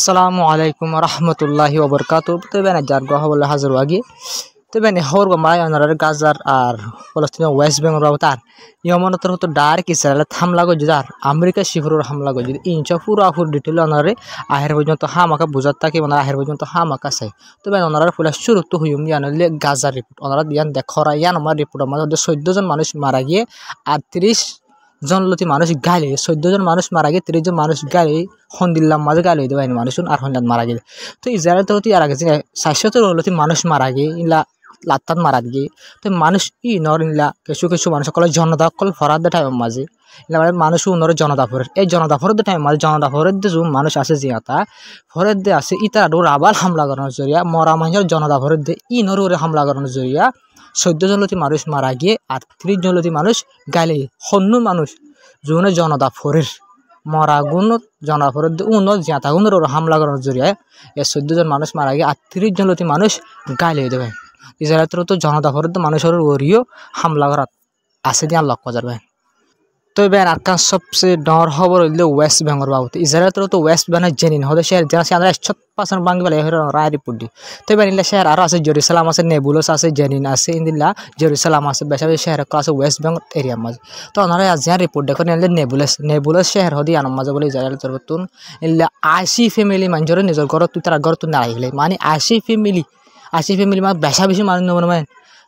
আসসালামু আলাইকুম রহমতুল্লাহি ওবরকাতু। তো বেন যার গহ বলে হাজার ওয়াগি তো বেন হর গমায় অনার গাজার আর ফলস্তিন ওয়েস্ট বেঙ্গল বাবতার ইয়মনতর হতো ডাইরেক্ট ইসরায়েল হামলা গো যার আমেরিকা শিফরের হামলা গো যদি ইনচা পুরা ফুর ডিটেল অনারে আহের পর্যন্ত হামাকা বুঝার থাকে মানে আহের পর্যন্ত হামাকা চাই তো বেন অনার ফুলা শুরু তো হুইম ইয়ানলে গাজার রিপোর্ট অনারা দিয়ান দেখরা ইয়ান আমার রিপোর্ট আমাদের 14 জন মানুষ মারা গিয়ে আর 30 জন লতি মানুষ গালে 14 জন মানুষ মারা গিয়ে 30 জন মানুষ গালে হন্দিল্লাম মাঝে গালে হইতে পারেনি মানুষ আর হন্দাত মারা গিয়ে তো ইসরায়েল তো আর আগে 700 লতি মানুষ মারা গিয়ে ইলা লাত্তাত মারা গিয়ে তো মানুষ নর ইলা কিছু কিছু মানুষ সকল জনতা সকল ফরাদ টাইম মাঝে ইলা মানে মানুষ উনর জনতা ফরের এই জনতা ফরের টাইম মাঝে জনতা ফরের যে মানুষ আছে জিয়াতা ফরের দে আছে ইতারা ডোর আবার হামলা করানোর জরিয়া মরা মানুষের জনতা ফরের দে নর হামলা করানোর জরিয়া 14 জন লতি মানুষ মারা গিয়ে আর 30 জন লতি মানুষ গালে হন্য মানুষ জোনে জনতা ফরের মরা গুণ জনতা ফরের উন জিয়াতা গুণের হামলা করানোর জরিয়ায় 14 জন মানুষ মারা গিয়ে আর 30 জন লতি মানুষ গালে হয়ে দেবে ইসরায়েলের তো জনতা ফরের মানুষের ওরিও হামলা করাত আছে দিয়া লক্ষ্য যাবে তো বেন আকাশ সবচেয়ে ডর খবর হইলে ওয়েস্ট বেঙ্গল বাবদ ইসরায়েলের তো ওয়েস্ট বেঙ্গল জেনিন হতে শেয়ার যেন আমরা 100% বাঙ্গি বলে রায় রিপোর্ট দি তো বেন ইলা শেয়ার আর আছে জেরুসালাম আছে নেবুলাস আছে জেনিন আছে ইন্দিলা জেরুসালাম আছে বেশা শেয়ার আছে ওয়েস্ট বেঙ্গল এরিয়া মাঝে তো ওনারা আজ রিপোর্ট দেখো নিলে নেবুলাস শেয়ার হদি আনম মাঝে বলে ইসরায়েলের তরফতুন ইলা 80 ফ্যামিলি মানুষের নিজের ঘর তুই তারা ঘর তুই না রাখলে মানে 80 ফ্যামিলি মানে বেশা বেশি মানুষ নেব মানে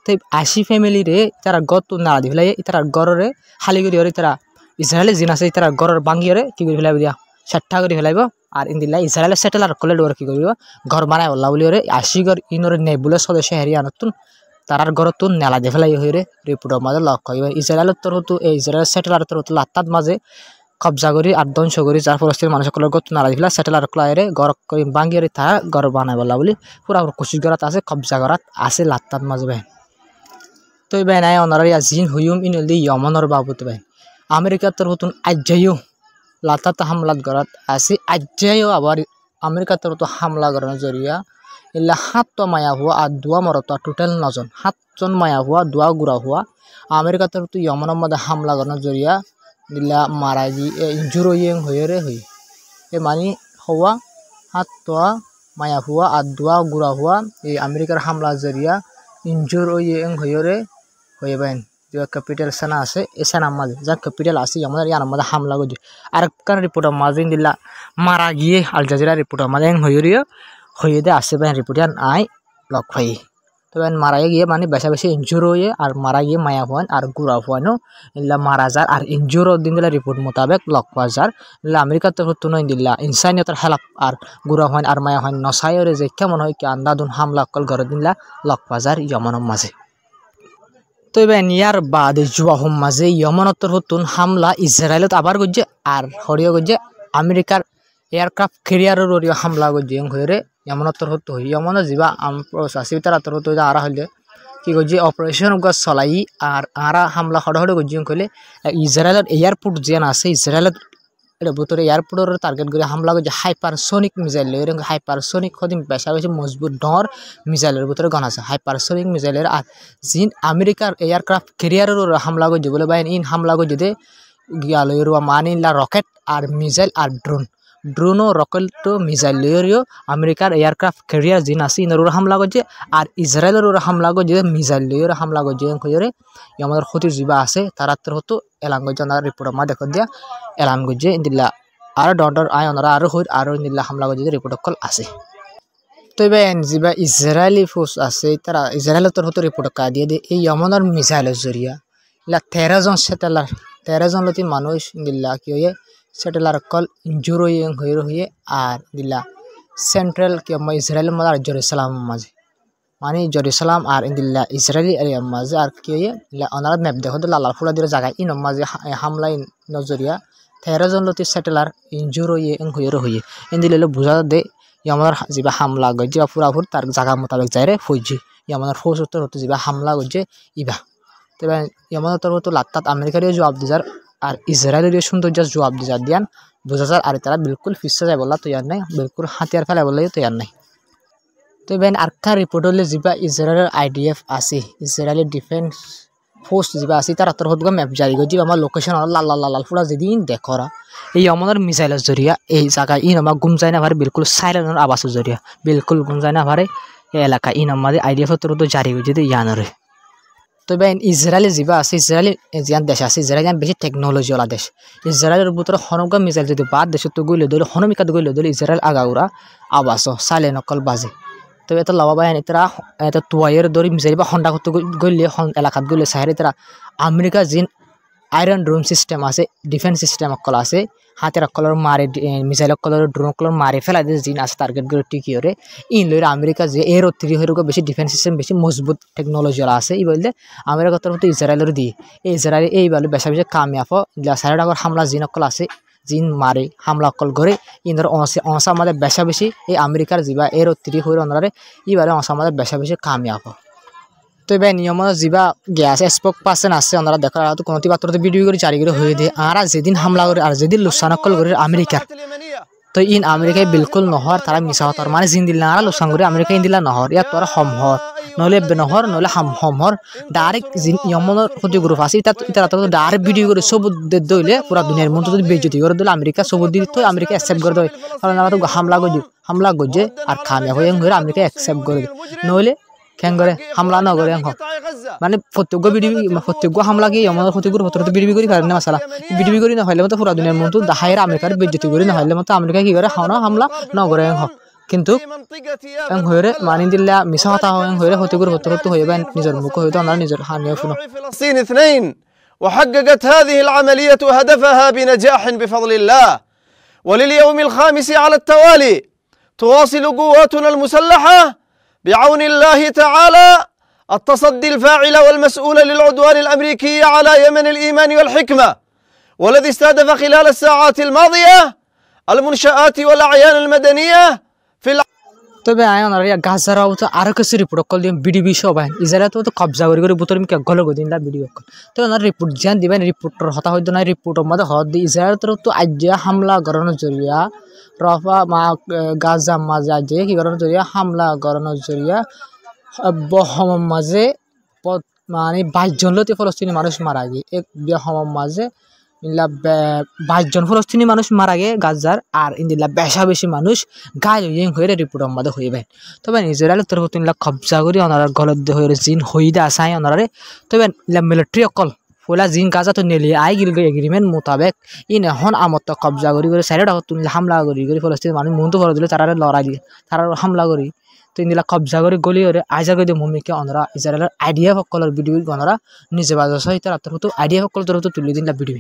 তো 80 ফ্যামিলি রে তারা গর তুই না দি ফেলাই তারা ঘরে খালি করে তারা ইসরায়েলের জিন আছে তারা ঘরের বাঙ্গিয়ে কি করে ফেলাইব দিয়া সেট্টা করে ফেলাইব আর ইন্দিল্লা ইসরায়েলের সেটেলার করলে ডোর কি করব ঘর বানায় ওলা বলি ওরে 80 ঘর ইনরে নেবুলাস সদস্য হেরিয়া নতুন তারার ঘর তুন নেলা দিয়ে ফেলাই হয়ে রিপোর্টের মাঝে লক্ষ্য হইব ইসরায়েলের তরফ এই ইসরায়েলের সেটেলার তরফ লাত্তাত মাঝে কবজা করি আর ধ্বংস করি যার ফলস্তিন মানুষসকলের গত নালা দিলা সেটেলার ক্লাইরে ঘর করে বাঙ্গিয়ে তারা ঘর বানায় বলা বলি পুরা কোশিশ করাত আছে কবজা করাত আছে লাত্তাত মাঝে ভাই তো ভাই নাই অনারা জিন হুইম ইনলি ইয়মনের বাবদ ভাই আমেরিকার তরফতুন আজ্জাইও লাতাত হামলাত করাত আছে আজ্জাইও আবার আমেরিকার তরফ হামলা করানোর জরিয়া ইলা 7 মায়া হুয়া আর 2 মরত টোটাল 9 জন 7 জন মায়া হুয়া 2 গুড়া হুয়া আমেরিকার তরফ ইয়মনের মধ্যে হামলা করানোর জরিয়া দিলা মারা গিয়ে ইনজুরো ইয়েং হয়ে রে হই এ মানে হওয়া 7 মায়া হুয়া আর 2 গুড়া হুয়া এই আমেরিকার হামলা জরিয়া ইনজুরো ইয়েং হয়ে রে হয়ে বাইন যে ক্যাপিটাল সেনা আছে এই সেনার মাঝে যা ক্যাপিটাল আছে আমাদের ইয়ার মধ্যে হামলা করছে আর কান রিপোর্টার মাঝে দিলা মারা গিয়ে আল জাজিরা রিপোর্টার মাঝে হয়ে দে আসে বাইন রিপোর্টার আই লক হই তো বাইন মারা গিয়ে মানে বেশা বেশি ইনজুর হয়ে আর মারা গিয়ে মায়া হওয়ান আর গুড়া হওয়ানো ইল্লা মারা যার আর ইনজুর দিন দিলা রিপোর্ট মোতাবেক লক হওয়া যার ইল্লা আমেরিকার তরফ তুই দিল্লা ইনসানিয়তের হেলাপ আর গুড়া হওয়ান আর মায়া হওয়ান নসাইরে যে কেমন হয় কি আন্দাদুন হামলা কল ঘরে দিলা লক হওয়া যার ইয়মনের মাঝে তো এবার ইয়ার বাদে জুয়াহম মাঝে ইয়মনতর হতুন হামলা ইসরায়েলত আবার করছে আর হরিয় করছে আমেরিকার এয়ারক্রাফট ক্যারিয়ারের ওরিও হামলা করছে হয়ে ইয়মনতর হতো ইয়মনের যা আসিতার আতর হতো আরা হইলে কি করছে অপারেশন চলাই আর আরা হামলা হড়ে হড়ে করছে কইলে ইসরায়েলের এয়ারপোর্ট যেন আছে ইসরায়েলের এটা ভিতরে এয়ারপোর্টের টার্গেট করে হামলা করছে হাইপারসোনিক মিসাইল হাইপারসোনিক হদিন বেশা বেশি মজবুত ডর মিসাইলের ভিতরে গণ আছে হাইপারসোনিক মিসাইলের আর জিন আমেরিকার এয়ারক্রাফট ক্যারিয়ারের হামলা করছে বলে বাইন ইন হামলা করছে দে গিয়ালয়ের মানিলা রকেট আর মিসাইল আর ড্রোন রকেট মিসাইল লয়েরিও আমেরিকার এয়ারক্রাফট ক্যারিয়ার জিন আছে ইনর হামলা করছে আর ইসরায়েলের হামলা করছে মিসাইল লয়ের হামলা করছে হয়ে আমাদের ক্ষতির যা আছে তারা হতো এলান করছে রিপোর্টের মা দেখো দিয়া এলান করছে ইন্দিল্লা আরো ডর আয় ওনারা আরো হই আরো ইন্দিল্লা হামলা করছে রিপোর্ট কল আছে তো এবার যা ইসরায়েলি ফোর্স আছে তারা ইসরায়েলের তরফ রিপোর্ট কা দিয়ে এই ইয়মনের মিসাইলের জরিয়া ইলা 13 জন সেটেলার 13 জন লতি মানুষ ইন্দিল্লা কি হয়ে সেটেলার কল ইনজুর হয়ে আর দিল্লা সেন্ট্রাল কি ইসরায়েলের মধ্যে আর জেরুসালাম মাঝে মানে জেরুসালাম আর ইন্দিল্লা ইসরায়েলি এরিয়ার মাঝে আর কি হয়ে ওনারা ম্যাপ দেখো লাল ফুলা দিয়ে জায়গায় ইন মাঝে হামলা নজরিয়া 13 জন লতি সেটেলার ইনজুর হয়ে ইন্দিল্লা বুঝা দে আমাদের যা হামলা করছে বা পুরাপুর তার জায়গা মোতাবেক যাই রে ফৌজি আমাদের ফৌজ উত্তর হতে যা হামলা করছে ইবা তবে আমাদের তরফ তো লাত্তাত আমেরিকারও জবাব দিজার আর ইসরায়েলের সৌন্দর্য জবাব দিজার দিয়ান বোঝা যায় আর তারা বিলকুল ফিসে যায় বলা তৈয়ার নাই বিলকুল হাতিয়ার ফেলা বলে তৈয়ার নাই তো বেন আরেকটা রিপোর্ট হলে যা ইসরায়েলের IDF আছে ইসরায়েলি ডিফেন্স পোস্ট যা আছে তার হত ম্যাপ জারি করে যা আমার লোকেশন লাল লাল লাল পুরা যেদিন দেখরা এই আমাদের মিসাইলের জরিয়া এই জায়গায় ইন আমার গুম যায় না পারে বিলকুল সাইলেন্ট আবাসের জরিয়া বিলকুল গুম যায় না পারে এই এলাকা ইন আমাদের আইডিএফ তো জারি করে যদি ইয়ানরে তবে ইসরায়েলি যা আছে ইসরায়েলি যান দেশ আছে ইসরায়েল বেশি টেকনোলজি ওলা দেশ ইসরায়েলের ভিতরে হনকা মিসাইল যদি বাদ দেশ তো গইলে দল হনমিকাত গইলে দল ইসরায়েল আগাউরা আবাস সাইলেন্ট অকল বাজে তো এটা লাভ বাই এরা এটা তুয়াইয়ের দরি মিসাইল বা হন্ডা করতে গইলে এলাকাত গইলে সাহের তারা আমেরিকা জিন আয়রন ড্রোন সিস্টেম আছে ডিফেন্স সিস্টেম অকল আছে হাতের অকলর মারে মিসাইল অকলর ড্রোন অকলর মারে ফেলা দিয়ে জিন আছে টার্গেট করে টিকি হরে ইন লইরে আমেরিকা যে এর অতিরি হয়ে বেশি ডিফেন্স সিস্টেম বেশি মজবুত টেকনোলজি আছে এই বললে আমেরিকা তরফ ইসরায়েলের দিয়ে ইসরায়েল এই বলে বেশা বেশি কামিয়াফ সাইড আগর হামলা জিন অকল আছে জিন মারে হামলা অকল করে ইনর অংশা আমাদের বেশা বেশি এই আমেরিকার যা এর অতিরি হয়ে অনারে এইবারে অংশা আমাদের বেশা বেশি কামিয়াফ তো এবার নিয়ম যা গ্যাস স্পোক পার্সন আছে ওনারা দেখা কোনো পাত্র ভিডিও করে জারি করে হয়ে দিয়ে আর যেদিন হামলা করে আর যেদিন লোকসানকল করে আমেরিকার তো ইন আমেরিকায় বিলকুল নহর তারা মিশা হতর মানে জিন দিল না লোকসান করে আমেরিকা ইন দিলা নহর ইয়াত তোরা হমহর নহলে নহর নহলে হমহর ডাইরেক্ট ইয়মনের ক্ষতি গ্রুপ আছে এটা ডাইরেক্ট ভিডিও করে সব দইলে পুরা দুনিয়ার মধ্যে যদি বেজতি করে দিলে আমেরিকা সব দিল তো আমেরিকা অ্যাকসেপ্ট করে দেয় কারণ আমরা তো হামলা গজে আর খামিয়া হয়ে ঘুরে আমেরিকা অ্যাকসেপ্ট করে নহলে কেন করে হামলা না করে মানে প্রত্যেক ভিডিও প্রত্যেক হামলা কি আমাদের ক্ষতিগুলো হতে ভিডিও করি পারেন না মশালা ভিডিও করি না হইলে মতো পুরা দুনিয়ার মতো দাহায়ের আমেরিকার বেজ্জতি করি না হইলে মতো আমেরিকা কি করে হামলা না করে কিন্তু হয়ে মানি দিল্লা মিশা হতা হয়ে ক্ষতিগুলো হতে হয়ে নিজের মুখ হইতো আমরা নিজের হানিয়ে শুনো فلسطين 2 وحققت هذه العملية هدفها بنجاح بفضل الله ولليوم الخامس على التوالي تواصل قواتنا المسلحة بعون الله تعالى التصدي الفاعل والمسؤول للعدوان الأمريكي على يمن الإيمان والحكمة والذي استهدف خلال الساعات الماضية المنشآت والأعيان المدنية في তবে আয়নার গাজারাও তো আরো কিছু রিপোর্ট কল দিম বিডিবি সবাই ইসরায়েল তো কবজা করে বুতর মিকে গল গদিন লা ভিডিও কল তো ওনার রিপোর্ট জান দিবেন রিপোর্টর হতা হইতো না রিপোর্টর মধ্যে হদ দি ইসরায়েল তো আজ্জা হামলা করানোর জরিয়া রফা মা গাজা মাঝে আজ্জে কি করানোর জরিয়া হামলা করানোর জরিয়া বহম মাঝে মানে 22 জন লতি ফলস্তিনি মানুষ মারা গিয়ে এক বহম মাঝে ইনলা 22 জন ফলস্তিনি মানুষ মারা গিয়ে গাজার আর ইনদিলা বেশি মানুষ গায় হয়ে রিপোর্টের মধ্যে হইবেন তবে ইসরায়েলের তরফ ইনলা কবজা করি ওনার গলত হয়ে জিন হইদা আসাই ওনারে তবে ইনলা মিলিটারি অকল ফলা জিন গাজা তো নেলি আই গিল এগ্রিমেন্ট মোতাবেক ইন এখন আমত কবজা করি সাইড হামলা করি ফলস্তিনি মানুষ মন তো ভরে দিলে তারা লড়াই দিয়ে তারা হামলা করি তো ইনদিলা কবজা করে গলি হরে আইজা করে ভূমিকে ওনারা ইসরায়েলের আইডিয়া সকলের ভিডিও ওনারা নিজে বাজার সহিত তার তো আইডিয়া সকল তরফ তুলে দিন ভিডিও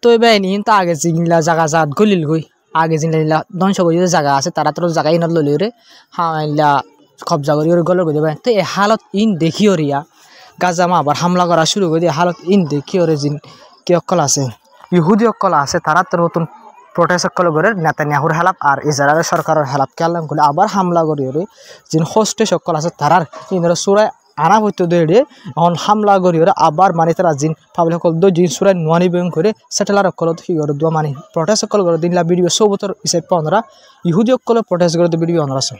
তো এবার নিন তো আগে জিনিলা জায়গা জাত গলিল গই আগে জিনিলা ধ্বংস করি জায়গা আছে তারা তোর জায়গা ইনত ললি রে হাইলা কবজা করি গল করে দেবেন তো এই হালত ইন দেখিও রিয়া গাজামা আবার হামলা করা শুরু করে দিয়ে হালত ইন দেখিও রে জিন কি অকল আছে ইহুদি অকল আছে তারা তোর নতুন প্রোটেস্ট অকল করে নেতানিয়াহুর হেলাপ আর ইসরায়েলের সরকারের হেলাপ কেলাম করে আবার হামলা করি রে জিন হোস্টেস অকল আছে তারার ইনরা সুরায় আনা হইতো দে এখন হামলা করি আবার মানে তারা জিন পাবলিক সকল দো জিন সুরাই নোয়ানি বেং করে সেটেলার সকল কি করে দোয়া মানে প্রটেস্ট সকল করে দিনলা ভিডিও সবতর হিসাব পাওয়া ইহুদি সকল প্রটেস্ট করে ভিডিও অনরা আছে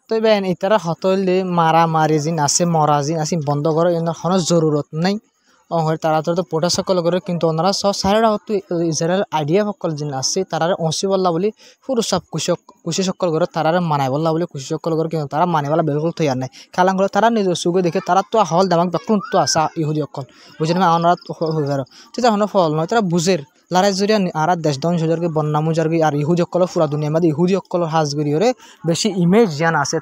তো বেন ইতারা হতলে মারামারি জিন আছে মরা জিন আছে বন্ধ করে এর কোনো জরুরত নাই হয় তারা তো পোটা সকল করে কিন্তু ওনারা সব সারা হতো ইসরায়েল আইডিয়া সকল জিন আছে তারা অংশী বললা বলি পুরো সব খুশি সকল করে তারা মানাই বললা বলি খুশি সকল করে কিন্তু তারা মানিবলা বিলকুল তৈয়ার নাই কালাম করে তারা নিজের সুখে দেখে তারা তো হল দামাক বেকুন তো আসা ইহুদি সকল বুঝলেন ওনারা হয়ে গেল তো তখন ফল নয় তারা বুঝের লড়াই জরিয়া আর দেশ ধ্বংস জরগে বন্যা মুজারগে আর ইহুদি অকল পুরা দুনিয়ার মধ্যে ইহুদি অকল হাজ গরিয়রে বেশি ইমেজ জ্ঞান আছে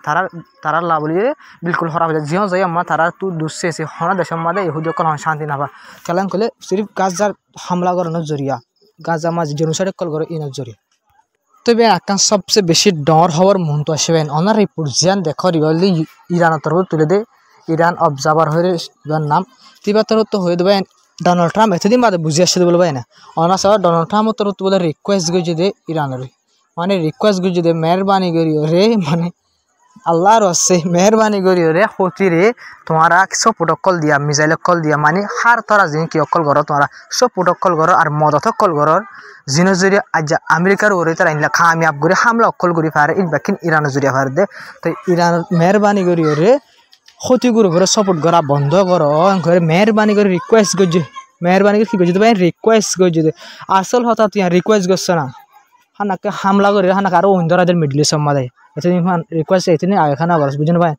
তারা লাভলিয়ে বিলকুল হরা হয়ে জিও যাই আমরা তারা তু দুসে সে হনা দেশের মধ্যে ইহুদি অকল শান্তি নাবা কেলান কলে সিরিফ গাজার হামলা করানোর জরিয়া গাজা মাঝ জেনোসাইড অকল করে ইনোর জরিয়া তবে আকান সবচেয়ে বেশি ডর হওয়ার মন্ত আসবেন অনার রিপোর্ট জিয়ান দেখো রিগলি ইরানের তরফ তুলে দে ইরান অবজার্ভার হয়ে নাম তিবা তরফ তো হয়ে দেবেন ডোনাল্ড ট্রাম্প এতদিন বাদে বুঝে আসছে বলবে না অনার সব ডোনাল্ড ট্রাম্প তরফ বলে রিকোয়েস্ট গিয়ে দে ইরানের মানে রিকোয়েস্ট গিয়ে দে মেহরবানি করি রে মানে আল্লাহর আছে মেহরবানি করি রে হতি রে তোমারা সব প্রোটোকল দিয়া মিসাইল কল দিয়া মানে হার তরা জিন কি অকল করো তোমরা সব প্রোটোকল করো আর মদত কল করো জিনো জরিয়া আজ আমেরিকার ওরে তারা ইনলা কামিয়াব করে হামলা অকল করি পারে ইন বাকিন ইরানের জরিয়া পারে দে তো ইরান মেহরবানি করি রে ক্ষতিগুলো করে সাপোর্ট করা বন্ধ করো ঘরে মেহরবানি করে রিকোয়েস্ট করছে মেহরবানি করে কি করছে ভাই রিকোয়েস্ট করছে আসল হতা তুই রিকোয়েস্ট করছে না হানাকে হামলা করে হানাকে আরও অন্ধরাদের মিডল ইস্ট সম্মাদায় এতদিন রিকোয়েস্ট এতদিন আগেখানা করছ বুঝেন ভাই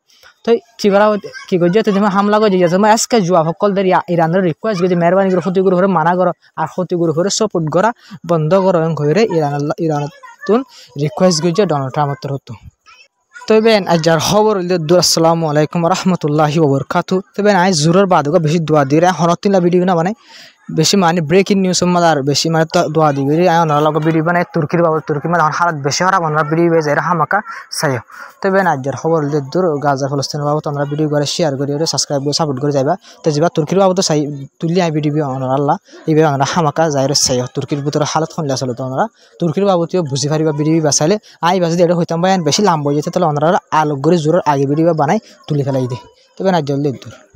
তো কি করা কি করছে তুমি হামলা করে যাচ্ছে আজকে জুয়া সকল দের ইরানের রিকোয়েস্ট করছে মেহরবানি করে ক্ষতিগুলো করে মানা করো আর ক্ষতিগুলো করে সাপোর্ট করা বন্ধ করো ঘরে ইরানের তুন রিকোয়েস্ট করছে ডোনাল্ড ট্রাম্পের তরফ তবে আজার খবর আসসালামু আলাইকুম রহমতুল্লাহি ওবরকাতু তবে আজ জোরের বাদ বেশি দোয়া দিয়ে হরতিলা ভিডিও না মানে বেশি মানে ব্রেকিং নিউজ আর বেশি মানে দোয়া দিবি লগে ভিডিও বানাই তুর্কির বাবদ তুর্কি মানে হারাত বেশি হারা আমরা ভিডিও বেজে হামাকা চাইও তবে আজার খবর দূর গাজা ফলস্তিনের বাবদ আমরা ভিডিও করে শেয়ার করি সাবস্ক্রাইব করে সাপোর্ট করে যাবা তো যাবা তুর্কির বাবদ চাই তুলি আই ভিডিও আল্লাহ এইভাবে আমরা হামাকা যাই চাইও তুর্কির ভিতরে হালত শুনলে আসলে তো আমরা তুর্কির বাবদও বুঝি পারিবা ভিডিও বাঁচাইলে আই বাজে এটা হইতাম বা বেশি লাম্ব হয়ে যেতে তাহলে আমরা আলোক করে জোরের আগে ভিডিও বানাই তুলি ফেলাই দিই তবে না জলদি দূর